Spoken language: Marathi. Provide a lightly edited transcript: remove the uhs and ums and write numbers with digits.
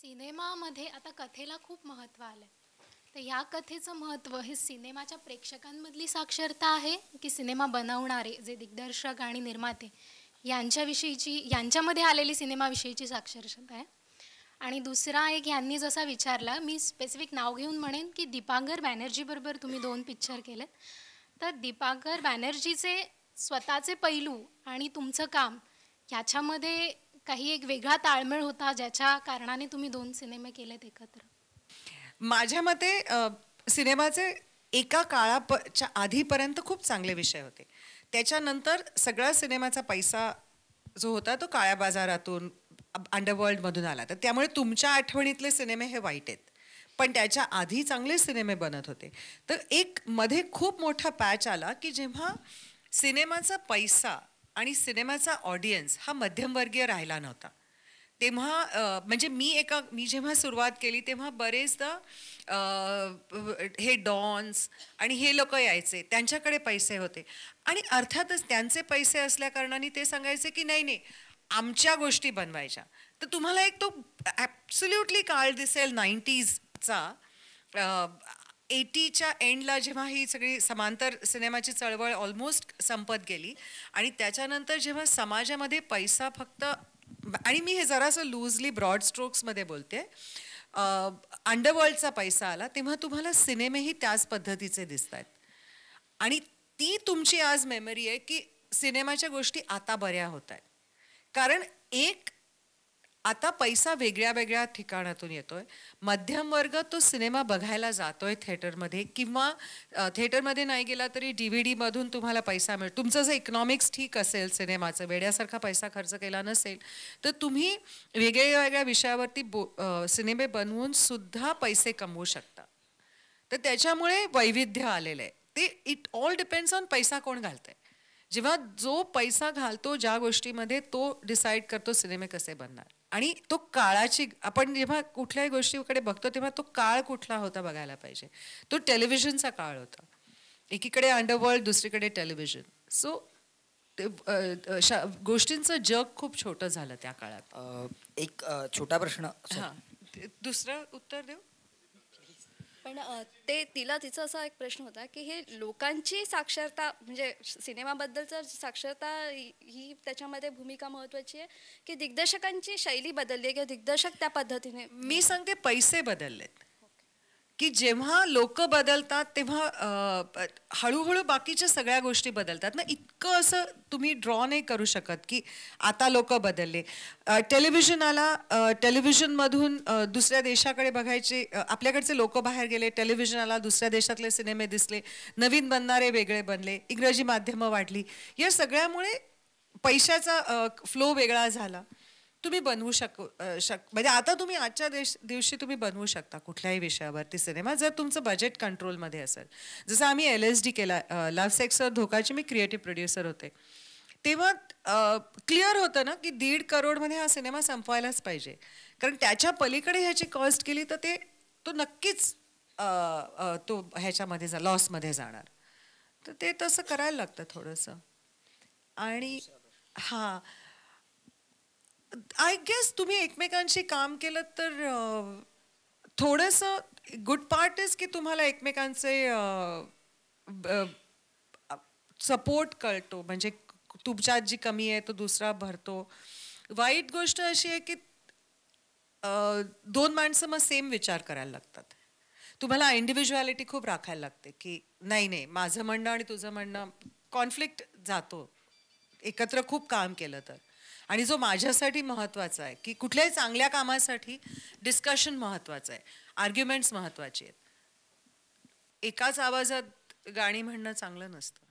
सिनेमामध्ये आता कथेला खूप महत्त्व आलं आहे. तर ह्या कथेचं महत्त्व हे सिनेमाच्या प्रेक्षकांमधली साक्षरता आहे की सिनेमा बनवणारे जे दिग्दर्शक आणि निर्माते यांच्यामध्ये आलेली सिनेमाविषयीची साक्षरता आहे. आणि दुसरा एक यांनी जसा विचारला, मी स्पेसिफिक नाव घेऊन म्हणेन की दीपांकर बॅनर्जीबरोबर तुम्ही 2 पिक्चर केलेत. तर दीपांकर बॅनर्जीचे स्वतःचे पैलू आणि तुमचं काम ह्याच्यामध्ये काही एक वेगळा ताळमेळ होता ज्याच्या कारणाने तुम्ही 2 सिनेमे केलेत एकत्र. माझ्या मते सिनेमाचे एका काळाच्या आधीपर्यंत खूप चांगले विषय होते. त्याच्यानंतर सगळा सिनेमाचा पैसा जो होता तो काळ्या बाजारातून अंडरवर्ल्डमधून आला. तर त्यामुळे तुमच्या आठवणीतले सिनेमे हे वाईट आहेत, पण त्याच्या आधी चांगले सिनेमे बनत होते. तर एक मध्ये खूप मोठा पॅच आला की जेव्हा सिनेमाचा पैसा आणि सिनेमाचा ऑडियन्स हा मध्यमवर्गीय राहिला नव्हता. तेव्हा म्हणजे मी जेव्हा सुरुवात केली तेव्हा बरेचदा हे डॉन्स आणि हे लोक यायचे, त्यांच्याकडे पैसे होते आणि अर्थातच त्यांचे पैसे असल्या कारणाने ते सांगायचे की नाही नाही आमच्या गोष्टी बनवायच्या. तर तुम्हाला एक तो ॲब्सोल्युटली काळ दिसेल 90sचा. 80च्या एंडला जेव्हा ही सगळी समांतर सिनेमाची चळवळ ऑलमोस्ट संपत गेली आणि त्याच्यानंतर जेव्हा समाजामध्ये पैसा फक्त, आणि मी हे जरासं लूजली ब्रॉड स्ट्रोक्समध्ये बोलते, अंडरवर्ल्डचा पैसा आला तेव्हा तुम्हाला सिनेमेही त्याच पद्धतीचे दिसत आहेत. आणि ती तुमची आज मेमरी आहे की सिनेमाच्या गोष्टी आता बऱ्या होत आहेत. कारण एक आता पैसा वेगळ्या वेगळ्या ठिकाणातून येतोय. मध्यम वर्ग तो सिनेमा बघायला जातोय थिएटरमध्ये, किंवा थिएटरमध्ये नाही गेला तरी DVD मधून तुम्हाला पैसा मिळतो. तुमचं जर इकॉनॉमिक्स ठीक असेल, सिनेमाचं वेड्यासारखा पैसा खर्च केला नसेल, तर तुम्ही वेगळ्या वेगळ्या विषयावरती सिनेमे बनवून सुद्धा पैसे कमवू शकता. तर त्याच्यामुळे वैविध्य आलेलं आहे. ते इट ऑल डिपेंड्स ऑन पैसा कोण घालतंय. जेव्हा जो पैसा घालतो ज्या गोष्टीमध्ये तो डिसाईड करतो सिनेमे कसे बनणार. आणि तो काळाची, आपण जेव्हा कुठल्याही गोष्टीकडे बघतो तेव्हा तो काळ कुठला होता बघायला पाहिजे. तो टेलिव्हिजनचा काळ होता. एकीकडे अंडरवर्ल्ड, दुसरीकडे टेलिव्हिजन. सो गोष्टींचं जग खूप छोटं झालं त्या काळात. एक छोटा प्रश्न. हां, दुसरं उत्तर देऊ. पण तिला तिचा असा एक प्रश्न होता की हे लोकांची साक्षरता, म्हणजे सिनेमाबद्दलचं साक्षरता ही त्याच्यामध्ये भूमिका महत्त्वाची आहे की दिग्दर्शकांची शैली बदलली आहे किंवा दिग्दर्शक त्या पद्धतीने. मी सांगते पैसे बदललेत की जेव्हा लोक बदलतात तेव्हा हळूहळू बाकीच्या सगळ्या गोष्टी बदलतात ना. इतकं असं तुम्ही ड्रॉ नाही करू शकत की आता लोक बदलले. टेलिव्हिजन आला, टेलिव्हिजनमधून दुसऱ्या देशाकडे बघायचे, आपल्याकडचे लोक बाहेर गेले, टेलिव्हिजन आला, दुसऱ्या देशातले सिनेमे दिसले, नवीन बनणारे वेगळे बनले, इंग्रजी माध्यमं वाढली. या सगळ्यामुळे पैशाचा फ्लो वेगळा झाला. तुम्ही बनवू म्हणजे आता तुम्ही आजच्या दिवशी तुम्ही बनवू शकता कुठल्याही विषयावरती सिनेमा जर तुमचं बजेट कंट्रोलमध्ये असेल. जसं आम्ही LSD केला, लव्ह सेक्स और धोकाची मी क्रिएटिव्ह प्रोड्युसर होते, तेव्हा क्लिअर होतं ना की 1.5 करोडमध्ये हा सिनेमा संपवायलाच पाहिजे. कारण त्याच्या पलीकडे ह्याची कॉस्ट केली तर तो नक्कीच तो ह्याच्यामध्ये लॉसमध्ये जाणार. तर ते तसं करायला लागतं थोडंसं. आणि हां, आय गेस तुम्ही एकमेकांशी काम केलं तर थोडंसं गुड पार्ट इज की तुम्हाला एकमेकांचे सपोर्ट कळतो, म्हणजे तुमच्यात जी कमी आहे तो दुसरा भरतो. वाईट गोष्ट अशी आहे की 2 माणसं मग सेम विचार करायला लागतात. तुम्हाला इंडिव्हिज्युअलिटी खूप राखायला लागते की नाही नाही माझं म्हणणं आणि तुझं म्हणणं, कॉन्फ्लिक्ट जातो एकत्र खूप काम केलं तर. आणि जो माझ्यासाठी महत्त्वाचा आहे की कुठल्याही चांगल्या कामासाठी डिस्कशन महत्त्वाचं आहे, आर्ग्युमेंट्स महत्त्वाची आहेत. एकाच आवाजात गाणी म्हणणं चांगलं नसतं.